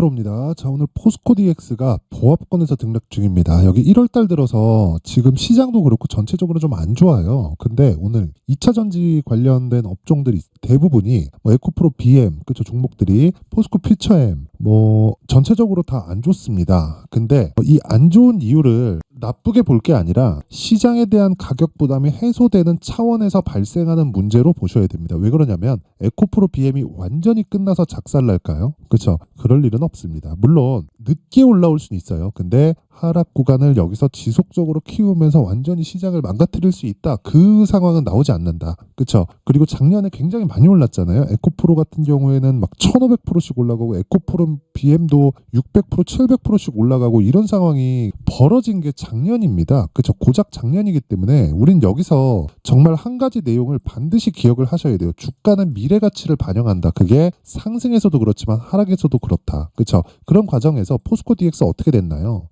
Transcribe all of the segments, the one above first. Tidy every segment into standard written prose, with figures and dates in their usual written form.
프로입니다. 자, 오늘 포스코 DX가 보합권에서 등락 중입니다. 여기 1월달 들어서 지금 시장도 그렇고 전체적으로 좀 안 좋아요. 근데 오늘 2차 전지 관련된 업종들이 대부분이 에코프로 BM, 그쵸, 종목들이 포스코 퓨처엠, 전체적으로 다 안 좋습니다. 근데 이 안 좋은 이유를 나쁘게 볼 게 아니라 시장에 대한 가격 부담이 해소되는 차원에서 발생하는 문제로 보셔야 됩니다. 왜 그러냐면 에코프로 BM이 완전히 끝나서 작살날까요? 그렇죠? 그럴 일은 없습니다. 물론 늦게 올라올 수는 있어요. 근데 하락 구간을 여기서 지속적으로 키우면서 완전히 시장을 망가뜨릴 수 있다. 그 상황은 나오지 않는다. 그렇죠? 그리고 작년에 굉장히 많이 올랐잖아요. 에코프로 같은 경우에는 막 1500%씩 올라가고 에코프로 BM도 600%, 700%씩 올라가고 이런 상황이 벌어진 게 작년입니다. 그렇죠? 고작 작년이기 때문에 우린 여기서 정말 한 가지 내용을 반드시 기억을 하셔야 돼요. 주가는 미래 가치를 반영한다. 그게 상승에서도 그렇지만 하락에서도 그렇다. 그렇죠? 그런 과정에서 포스코 DX 어떻게 됐나요?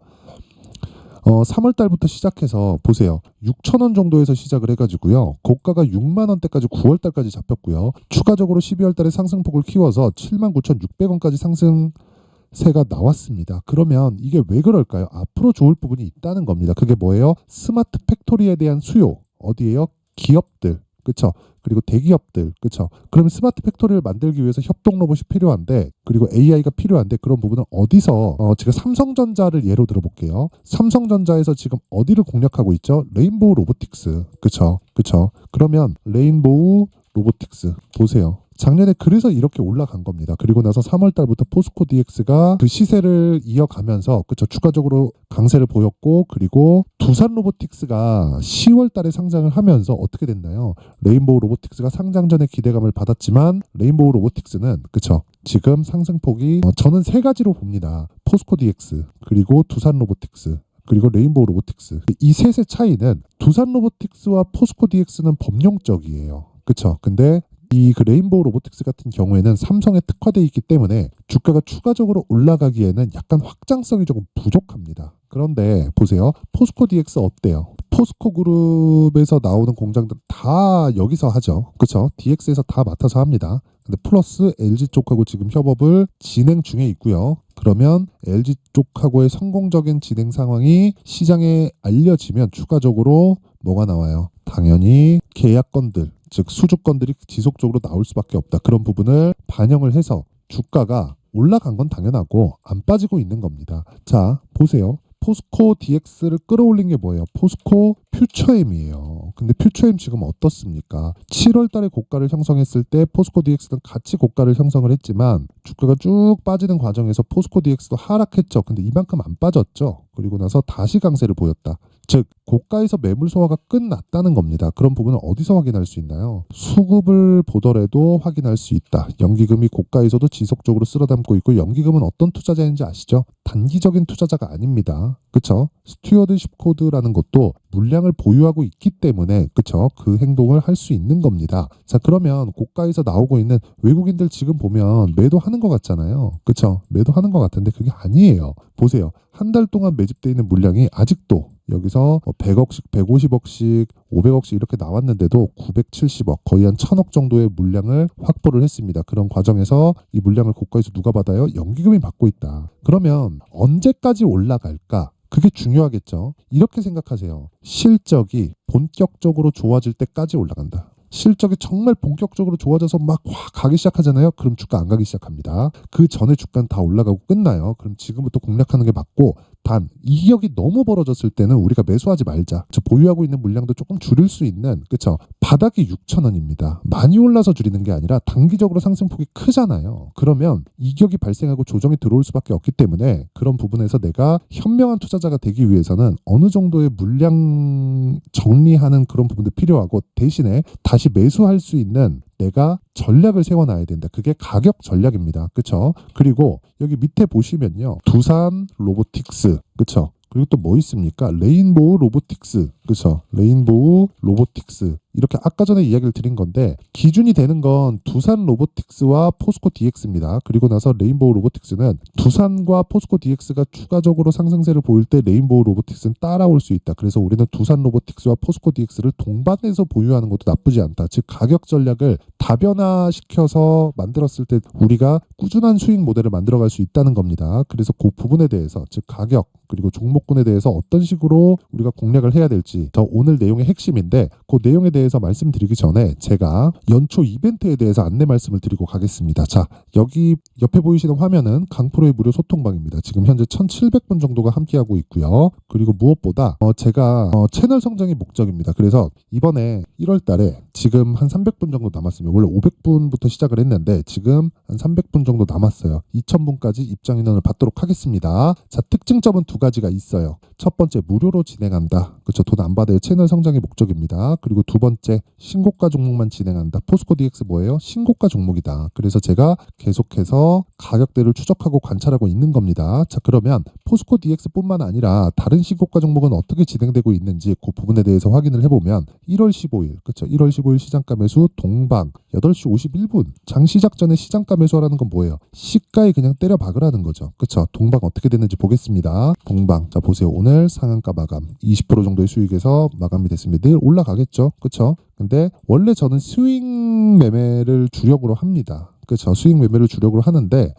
3월 달부터 시작해서 보세요. 6,000원 정도에서 시작을 해가지고요. 고가가 6만 원대까지 9월 달까지 잡혔고요. 추가적으로 12월 달에 상승폭을 키워서 79,600원까지 상승세가 나왔습니다. 그러면 이게 왜 그럴까요? 앞으로 좋을 부분이 있다는 겁니다. 그게 뭐예요? 스마트 팩토리에 대한 수요. 어디에요? 기업들. 그렇죠? 그리고 대기업들, 그렇죠? 그러면 스마트 팩토리를 만들기 위해서 협동 로봇이 필요한데, 그리고 AI가 필요한데, 그런 부분은 어디서? 제가 삼성전자를 예로 들어볼게요. 삼성전자에서 지금 어디를 공략하고 있죠? 레인보우 로보틱스, 그렇죠? 그렇죠? 그러면 레인보우 로보틱스 보세요. 작년에 그래서 이렇게 올라간 겁니다. 그리고 나서 3월 달부터 포스코 DX가 그 시세를 이어가면서, 그쵸, 추가적으로 강세를 보였고, 그리고 두산 로보틱스가 10월 달에 상장을 하면서 어떻게 됐나요? 레인보우 로보틱스가 상장 전에 기대감을 받았지만 레인보우 로보틱스는, 그쵸, 지금 상승폭이 저는 세 가지로 봅니다. 포스코 DX, 그리고 두산 로보틱스, 그리고 레인보우 로보틱스. 이 셋의 차이는 두산 로보틱스와 포스코 DX는 범용적이에요. 그쵸? 근데 그 레인보우 로보틱스 같은 경우에는 삼성에 특화되어 있기 때문에 주가가 추가적으로 올라가기에는 약간 확장성이 조금 부족합니다. 그런데 보세요. 포스코 DX 어때요? 포스코 그룹에서 나오는 공장들 다 여기서 하죠. 그렇죠? DX에서 다 맡아서 합니다. 근데 플러스 LG 쪽하고 지금 협업을 진행 중에 있고요. 그러면 LG 쪽하고의 성공적인 진행 상황이 시장에 알려지면 추가적으로 뭐가 나와요? 당연히 계약건들, 즉 수주건들이 지속적으로 나올 수밖에 없다. 그런 부분을 반영을 해서 주가가 올라간 건 당연하고 안 빠지고 있는 겁니다. 자, 보세요. 포스코 DX를 끌어올린 게 뭐예요? 포스코 퓨처엠이에요. 근데 퓨처엠 지금 어떻습니까? 7월 달에 고가를 형성했을 때 포스코 DX는 같이 고가를 형성을 했지만 주가가 쭉 빠지는 과정에서 포스코 DX도 하락했죠. 근데 이만큼 안 빠졌죠. 그리고 나서 다시 강세를 보였다. 즉 고가에서 매물 소화가 끝났다는 겁니다. 그런 부분은 어디서 확인할 수 있나요? 수급을 보더라도 확인할 수 있다. 연기금이 고가에서도 지속적으로 쓸어담고 있고, 연기금은 어떤 투자자인지 아시죠? 단기적인 투자자가 아닙니다. 그쵸? 스튜어드십 코드라는 것도 물량을 보유하고 있기 때문에, 그쵸, 그 행동을 할 수 있는 겁니다. 자, 그러면 고가에서 나오고 있는 외국인들 지금 보면 매도하는 것 같잖아요. 그쵸? 매도하는 것 같은데 그게 아니에요. 보세요. 한 달 동안 매집되어 있는 물량이 아직도 여기서 100억씩, 150억씩, 500억씩 이렇게 나왔는데도 970억, 거의 한 1000억 정도의 물량을 확보를 했습니다. 그런 과정에서 이 물량을 고가에서 누가 받아요? 연기금이 받고 있다. 그러면 언제까지 올라갈까? 그게 중요하겠죠. 이렇게 생각하세요. 실적이 본격적으로 좋아질 때까지 올라간다. 실적이 정말 본격적으로 좋아져서 막 확 가기 시작하잖아요. 그럼 주가 안 가기 시작합니다. 그 전에 주가는 다 올라가고 끝나요. 그럼 지금부터 공략하는 게 맞고, 단 이격이 너무 벌어졌을 때는 우리가 매수하지 말자. 저 보유하고 있는 물량도 조금 줄일 수 있는, 그쵸, 바닥이 6,000원입니다. 많이 올라서 줄이는 게 아니라 단기적으로 상승폭이 크잖아요. 그러면 이격이 발생하고 조정이 들어올 수밖에 없기 때문에 그런 부분에서 내가 현명한 투자자가 되기 위해서는 어느 정도의 물량 정리하는 그런 부분도 필요하고, 대신에 다시 매수할 수 있는 내가 전략을 세워놔야 된다. 그게 가격 전략입니다. 그쵸? 그리고 여기 밑에 보시면요. 두산 로보틱스, 그쵸? 그리고 또 뭐 있습니까? 레인보우 로보틱스. 그렇죠. 레인보우 로보틱스. 이렇게 아까 전에 이야기를 드린 건데 기준이 되는 건 두산 로보틱스와 포스코 DX입니다. 그리고 나서 레인보우 로보틱스는 두산과 포스코 DX가 추가적으로 상승세를 보일 때 레인보우 로보틱스는 따라올 수 있다. 그래서 우리는 두산 로보틱스와 포스코 DX를 동반해서 보유하는 것도 나쁘지 않다. 즉 가격 전략을 다변화시켜서 만들었을 때 우리가 꾸준한 수익 모델을 만들어갈 수 있다는 겁니다. 그래서 그 부분에 대해서 즉 가격 그리고 종목군에 대해서 어떤 식으로 우리가 공략을 해야 될지 저 오늘 내용의 핵심인데 그 내용에 대해서 말씀드리기 전에 제가 연초 이벤트에 대해서 안내 말씀을 드리고 가겠습니다. 자, 여기 옆에 보이시는 화면은 강프로의 무료 소통방입니다. 지금 현재 1,700분 정도가 함께하고 있고요. 그리고 무엇보다 제가 채널 성장이 목적입니다. 그래서 이번에 1월 달에 지금 한 300분 정도 남았습니다. 원래 500분부터 시작을 했는데 지금 한 300분 정도 남았어요. 2,000분까지 입장 인원을 받도록 하겠습니다. 자, 특징점은 두 가지가 있어요. 첫 번째, 무료로 진행한다. 그렇죠. 돈 안 받아요. 채널 성장이 목적입니다. 그리고 두 번째, 신고가 종목만 진행한다. 포스코 DX 뭐예요? 신고가 종목이다. 그래서 제가 계속해서 가격대를 추적하고 관찰하고 있는 겁니다. 자, 그러면 포스코 DX뿐만 아니라 다른 신고가 종목은 어떻게 진행되고 있는지 그 부분에 대해서 확인을 해보면 1월 15일, 그렇죠. 1월 15일 시장가 매수 동방 8시 51분 장 시작 전에 시장가 매수하라는 건 뭐예요? 시가에 그냥 때려 박으라는 거죠. 그렇죠. 동방 어떻게 됐는지 보겠습니다. 동방 자 보세요. 오늘 상한가 마감 20% 정도의 수익에서 마감이 됐습니다. 내일 올라가겠죠. 그렇죠. 근데 원래 저는 스윙 매매를 주력으로 합니다. 그렇죠. 스윙 매매를 주력으로 하는데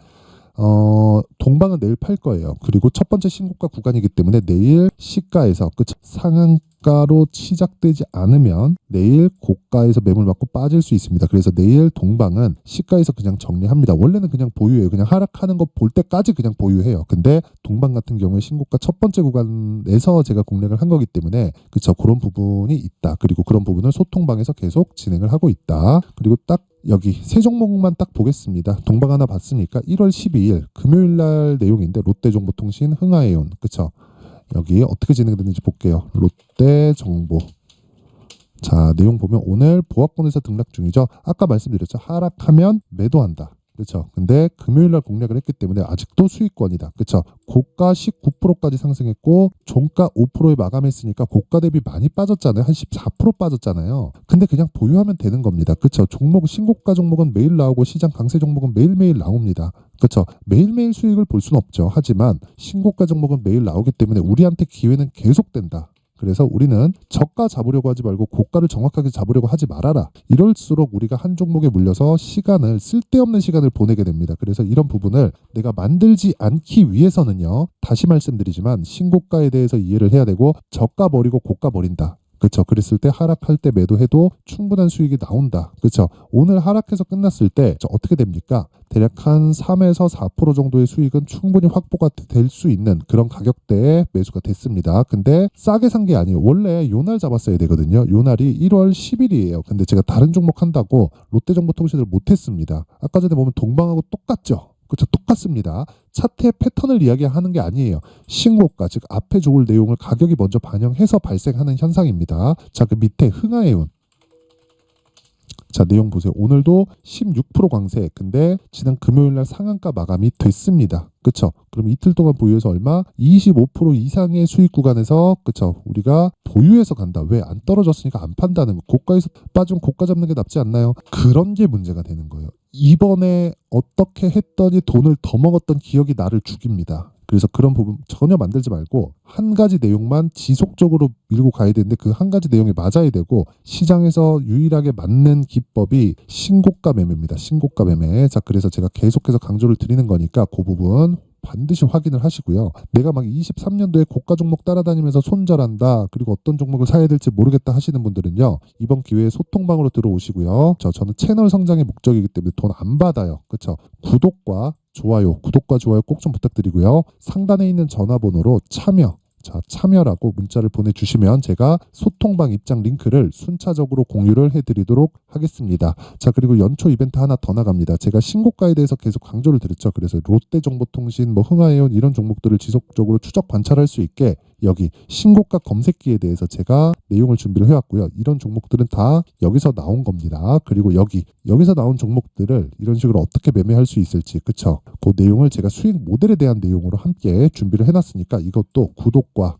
동방은 내일 팔 거예요. 그리고 첫 번째 신고가 구간이기 때문에 내일 시가에서 그쵸? 상한가로 시작되지 않으면 내일 고가에서 매물 맞고 빠질 수 있습니다. 그래서 내일 동방은 시가에서 그냥 정리합니다. 원래는 그냥 보유해요. 그냥 하락하는 거 볼 때까지 그냥 보유해요. 근데 동방 같은 경우에 신고가 첫 번째 구간에서 제가 공략을 한 거기 때문에 그쵸? 그런 부분이 있다. 그리고 그런 부분을 소통방에서 계속 진행을 하고 있다. 그리고 딱 여기 세 종목만 딱 보겠습니다. 동방 하나 봤으니까 1월 12일 금요일 날 내용인데 롯데정보통신 흥하해온 그쵸? 여기 어떻게 진행됐는지 볼게요. 롯데정보 자 내용 보면 오늘 보합권에서 등락 중이죠. 아까 말씀드렸죠. 하락하면 매도한다. 그렇죠. 근데 금요일 날 공략을 했기 때문에 아직도 수익권이다. 그렇죠. 고가 19%까지 상승했고 종가 5%에 마감했으니까 고가 대비 많이 빠졌잖아요. 한 14% 빠졌잖아요. 근데 그냥 보유하면 되는 겁니다. 그렇죠. 종목 신고가 종목은 매일 나오고 시장 강세 종목은 매일매일 나옵니다. 그렇죠. 매일매일 수익을 볼 수는 없죠. 하지만 신고가 종목은 매일 나오기 때문에 우리한테 기회는 계속된다. 그래서 우리는 저가 잡으려고 하지 말고 고가를 정확하게 잡으려고 하지 말아라. 이럴수록 우리가 한 종목에 물려서 시간을 쓸데없는 시간을 보내게 됩니다. 그래서 이런 부분을 내가 만들지 않기 위해서는요. 다시 말씀드리지만 신고가에 대해서 이해를 해야 되고 저가 버리고 고가 버린다. 그렇죠. 그랬을 때 하락할 때 매도해도 충분한 수익이 나온다. 그렇죠. 오늘 하락해서 끝났을 때 어떻게 됩니까? 대략 한 3에서 4% 정도의 수익은 충분히 확보가 될 수 있는 그런 가격대에 매수가 됐습니다. 근데 싸게 산 게 아니에요. 원래 요날 잡았어야 되거든요. 요날이 1월 10일이에요. 근데 제가 다른 종목 한다고 롯데정보통신을 못했습니다. 아까 전에 보면 동방하고 똑같죠. 그렇죠. 똑같습니다. 차트의 패턴을 이야기하는 게 아니에요. 신고가 즉 앞에 좋을 내용을 가격이 먼저 반영해서 발생하는 현상입니다. 자, 그 밑에 흥하해운 자 내용 보세요. 오늘도 16% 강세. 근데 지난 금요일 날 상한가 마감이 됐습니다. 그쵸? 그럼 이틀 동안 보유해서 얼마? 25% 이상의 수익 구간에서 그쵸? 우리가 보유해서 간다. 왜? 안 떨어졌으니까 안 판다는 거. 고가에서 빠지면 고가 잡는 게 낫지 않나요? 그런 게 문제가 되는 거예요. 이번에 어떻게 했더니 돈을 더 먹었던 기억이 나를 죽입니다. 그래서 그런 부분 전혀 만들지 말고 한 가지 내용만 지속적으로 밀고 가야 되는데 그 한 가지 내용이 맞아야 되고 시장에서 유일하게 맞는 기법이 신고가 매매입니다. 신고가 매매. 자, 그래서 제가 계속해서 강조를 드리는 거니까 그 부분 반드시 확인을 하시고요. 내가 막 23년도에 고가 종목 따라다니면서 손절한다. 그리고 어떤 종목을 사야 될지 모르겠다 하시는 분들은요. 이번 기회에 소통방으로 들어오시고요. 저는 채널 성장의 목적이기 때문에 돈 안 받아요. 그렇죠? 구독과 좋아요 꼭 좀 부탁드리고요. 상단에 있는 전화번호로 참여라고 문자를 보내주시면 제가 소통방 입장 링크를 순차적으로 공유를 해드리도록 하겠습니다. 자, 그리고 연초 이벤트 하나 더 나갑니다. 제가 신고가에 대해서 계속 강조를 드렸죠. 그래서 롯데정보통신, 흥하해온 이런 종목들을 지속적으로 추적 관찰할 수 있게 여기 신고가 검색기에 대해서 제가 내용을 준비를 해왔고요. 이런 종목들은 다 여기서 나온 겁니다. 그리고 여기서 나온 종목들을 이런 식으로 어떻게 매매할 수 있을지, 그쵸? 그 내용을 제가 수익 모델에 대한 내용으로 함께 준비를 해놨으니까 이것도 구독과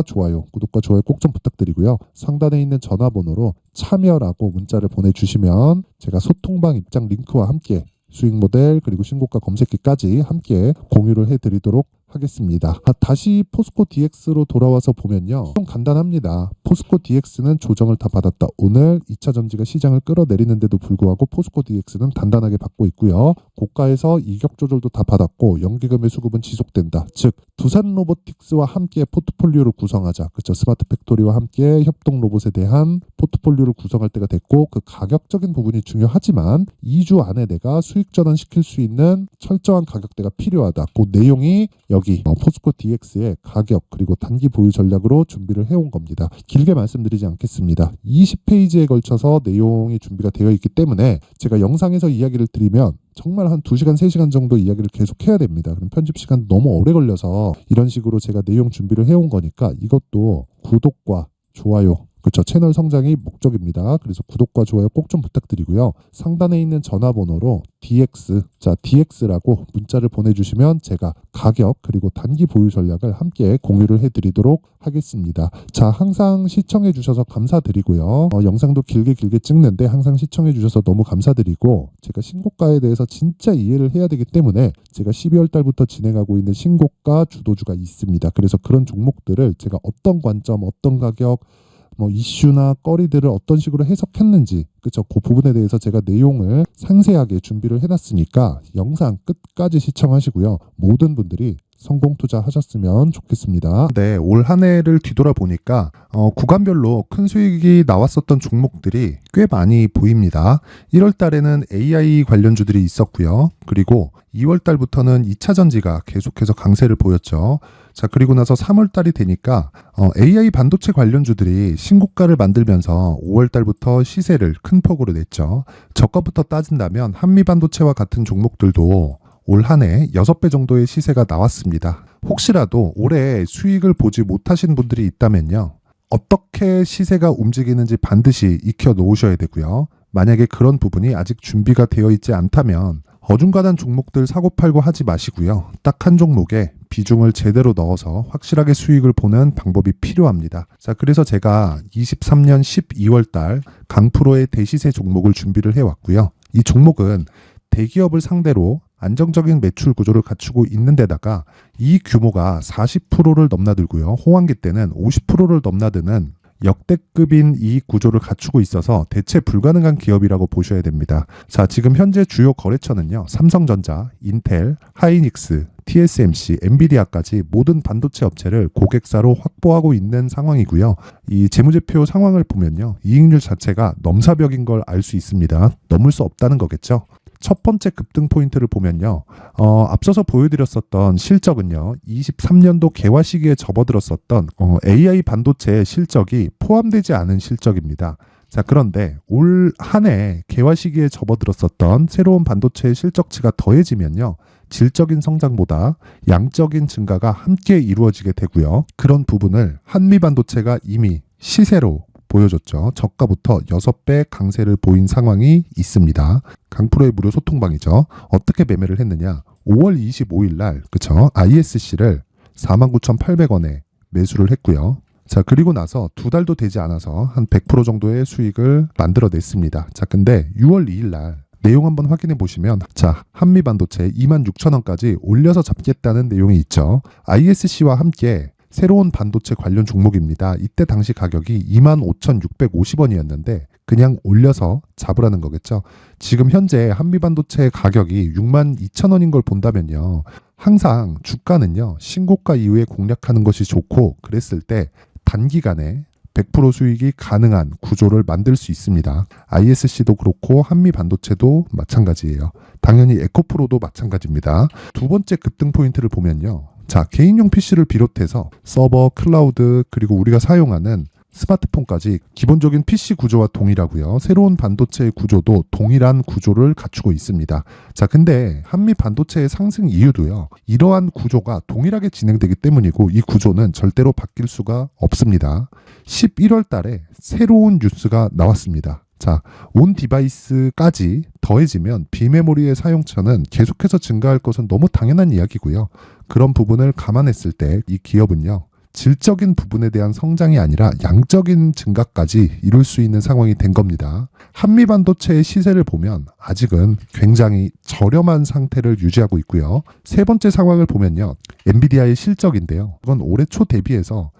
좋아요 꼭 좀 부탁드리고요. 상단에 있는 전화번호로 참여라고 문자를 보내주시면 제가 소통방 입장 링크와 함께 수익 모델 그리고 신고가 검색기까지 함께 공유를 해드리도록 하겠습니다. 다시 포스코 DX로 돌아와서 보면요. 좀 간단합니다. 포스코 DX는 조정을 다 받았다. 오늘 2차 전지가 시장을 끌어내리는데도 불구하고 포스코 DX는 단단하게 받고 있고요. 고가에서 이격 조절도 다 받았고 연기금의 수급은 지속된다. 즉 두산 로보틱스와 함께 포트폴리오를 구성하자. 그렇죠. 스마트 팩토리와 함께 협동 로봇에 대한 포트폴리오를 구성할 때가 됐고 그 가격적인 부분이 중요하지만 2주 안에 내가 수익 전환시킬 수 있는 철저한 가격대가 필요하다. 그 내용이 여기 포스코 DX의 가격 그리고 단기 보유 전략으로 준비를 해온 겁니다. 길게 말씀드리지 않겠습니다. 20페이지에 걸쳐서 내용이 준비가 되어 있기 때문에 제가 영상에서 이야기를 드리면 정말 한 2시간, 3시간 정도 이야기를 계속 해야 됩니다. 그럼 편집 시간 너무 오래 걸려서 이런 식으로 제가 내용 준비를 해온 거니까 이것도 구독과 좋아요 그렇죠. 채널 성장이 목적입니다. 그래서 구독과 좋아요 꼭 좀 부탁드리고요. 상단에 있는 전화번호로 DX라고 문자를 보내주시면 제가 가격 그리고 단기 보유 전략을 함께 공유를 해드리도록 하겠습니다. 자, 항상 시청해 주셔서 감사드리고요. 영상도 길게 찍는데 항상 시청해 주셔서 너무 감사드리고 제가 신고가에 대해서 진짜 이해를 해야 되기 때문에 제가 12월 달부터 진행하고 있는 신고가 주도주가 있습니다. 그래서 그런 종목들을 제가 어떤 관점, 어떤 가격 이슈나 거리들을 어떤 식으로 해석했는지 그쵸? 그 부분에 대해서 제가 내용을 상세하게 준비를 해놨으니까 영상 끝까지 시청하시고요. 모든 분들이 성공 투자하셨으면 좋겠습니다. 네, 올 한 해를 뒤돌아보니까 구간별로 큰 수익이 나왔었던 종목들이 꽤 많이 보입니다. 1월 달에는 AI 관련주들이 있었고요. 그리고 2월 달부터는 2차 전지가 계속해서 강세를 보였죠. 자, 그리고 나서 3월 달이 되니까 AI 반도체 관련주들이 신고가를 만들면서 5월 달부터 시세를 큰 폭으로 냈죠. 저가부터 따진다면 한미반도체와 같은 종목들도 올 한 해 6배 정도의 시세가 나왔습니다. 혹시라도 올해 수익을 보지 못하신 분들이 있다면요. 어떻게 시세가 움직이는지 반드시 익혀 놓으셔야 되고요. 만약에 그런 부분이 아직 준비가 되어 있지 않다면 어중간한 종목들 사고팔고 하지 마시고요. 딱 한 종목에 비중을 제대로 넣어서 확실하게 수익을 보는 방법이 필요합니다. 자, 그래서 제가 23년 12월 달 강프로의 대시세 종목을 준비를 해왔고요. 이 종목은 대기업을 상대로 안정적인 매출 구조를 갖추고 있는 데다가 이 규모가 40%를 넘나들고요. 호황기 때는 50%를 넘나드는 역대급인 이익 구조를 갖추고 있어서 대체 불가능한 기업이라고 보셔야 됩니다. 자, 지금 현재 주요 거래처는요. 삼성전자, 인텔, 하이닉스, TSMC, 엔비디아까지 모든 반도체 업체를 고객사로 확보하고 있는 상황이고요. 이 재무제표 상황을 보면요. 이익률 자체가 넘사벽인 걸 알 수 있습니다. 넘을 수 없다는 거겠죠. 첫 번째 급등 포인트를 보면요. 앞서서 보여드렸었던 실적은요. 23년도 개화 시기에 접어들었었던 AI 반도체의 실적이 포함되지 않은 실적입니다. 자, 그런데 올 한 해 개화 시기에 접어들었었던 새로운 반도체의 실적치가 더해지면요. 질적인 성장보다 양적인 증가가 함께 이루어지게 되고요. 그런 부분을 한미반도체가 이미 시세로 보여줬죠. 저가부터 6배 강세를 보인 상황이 있습니다. 강프로의 무료 소통방이죠. 어떻게 매매를 했느냐. 5월 25일 날 그쵸? ISC를 49,800원에 매수를 했고요. 자, 그리고 나서 2달도 되지 않아서 한 100% 정도의 수익을 만들어냈습니다. 자, 근데 6월 2일 날 내용 한번 확인해 보시면 자, 한미반도체 26,000원까지 올려서 잡겠다는 내용이 있죠. ISC와 함께 새로운 반도체 관련 종목입니다. 이때 당시 가격이 25,650원이었는데 그냥 올려서 잡으라는 거겠죠. 지금 현재 한미반도체 가격이 62,000원인 걸 본다면요. 항상 주가는요. 신고가 이후에 공략하는 것이 좋고 그랬을 때 단기간에 100% 수익이 가능한 구조를 만들 수 있습니다. ISC도 그렇고 한미반도체도 마찬가지예요. 당연히 에코프로도 마찬가지입니다. 두 번째 급등 포인트를 보면요. 자, 개인용 PC를 비롯해서 서버, 클라우드, 그리고 우리가 사용하는 스마트폰까지 기본적인 PC 구조와 동일하고요. 새로운 반도체의 구조도 동일한 구조를 갖추고 있습니다. 자, 근데 한미 반도체의 상승 이유도요. 이러한 구조가 동일하게 진행되기 때문이고 이 구조는 절대로 바뀔 수가 없습니다. 11월 달에 새로운 뉴스가 나왔습니다. 자, 온 디바이스까지 더해지면 비메모리의 사용처는 계속해서 증가할 것은 너무 당연한 이야기고요. 그런 부분을 감안했을 때 이 기업은요. 질적인 부분에 대한 성장이 아니라 양적인 증가까지 이룰 수 있는 상황이 된 겁니다. 한미 반도체의 시세를 보면 아직은 굉장히 저렴한 상태를 유지하고 있고요. 세 번째 상황을 보면요. 엔비디아의 실적인데요. 이건 올해 초 대비해서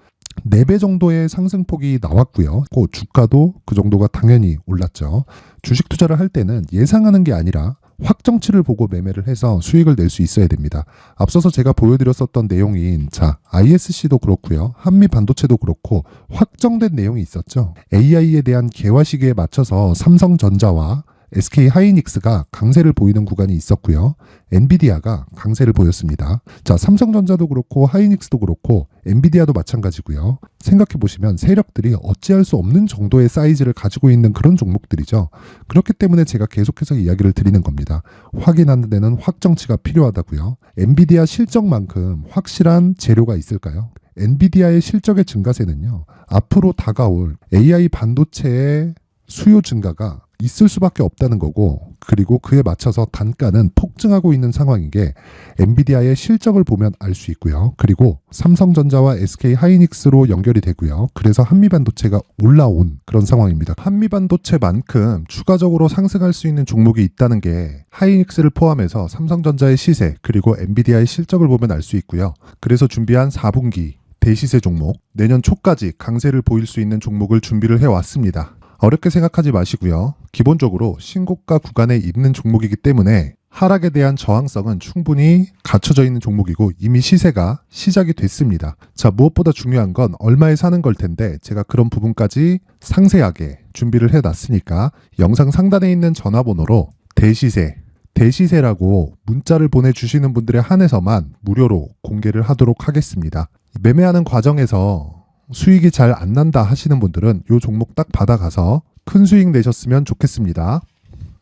4배 정도의 상승폭이 나왔고요. 그 주가도 그 정도가 당연히 올랐죠. 주식 투자를 할 때는 예상하는 게 아니라 확정치를 보고 매매를 해서 수익을 낼 수 있어야 됩니다. 앞서서 제가 보여드렸었던 내용인 ISC도 그렇고요. 한미 반도체도 그렇고 확정된 내용이 있었죠. AI에 대한 개화 시기에 맞춰서 삼성전자와 SK 하이닉스가 강세를 보이는 구간이 있었고요. 엔비디아가 강세를 보였습니다. 자, 삼성전자도 그렇고 하이닉스도 그렇고 엔비디아도 마찬가지고요. 생각해 보시면 세력들이 어찌할 수 없는 정도의 사이즈를 가지고 있는 그런 종목들이죠. 그렇기 때문에 제가 계속해서 이야기를 드리는 겁니다. 확인하는 데는 확정치가 필요하다고요. 엔비디아 실적만큼 확실한 재료가 있을까요? 엔비디아의 실적의 증가세는요. 앞으로 다가올 AI 반도체의 수요 증가가 있을 수밖에 없다는 거고, 그리고 그에 맞춰서 단가는 폭증하고 있는 상황인 게 엔비디아의 실적을 보면 알 수 있고요. 그리고 삼성전자와 SK 하이닉스로 연결이 되고요. 그래서 한미반도체가 올라온 그런 상황입니다. 한미반도체만큼 추가적으로 상승할 수 있는 종목이 있다는 게 하이닉스를 포함해서 삼성전자의 시세 그리고 엔비디아의 실적을 보면 알 수 있고요. 그래서 준비한 4분기 대시세 종목, 내년 초까지 강세를 보일 수 있는 종목을 준비를 해왔습니다. 어렵게 생각하지 마시고요. 기본적으로 신고가 구간에 있는 종목이기 때문에 하락에 대한 저항성은 충분히 갖춰져 있는 종목이고 이미 시세가 시작이 됐습니다. 자, 무엇보다 중요한 건 얼마에 사는 걸 텐데 제가 그런 부분까지 상세하게 준비를 해놨으니까 영상 상단에 있는 전화번호로 대시세라고 문자를 보내주시는 분들에 한해서만 무료로 공개를 하도록 하겠습니다. 매매하는 과정에서 수익이 잘 안 난다 하시는 분들은 이 종목 딱 받아가서 큰 수익 내셨으면 좋겠습니다.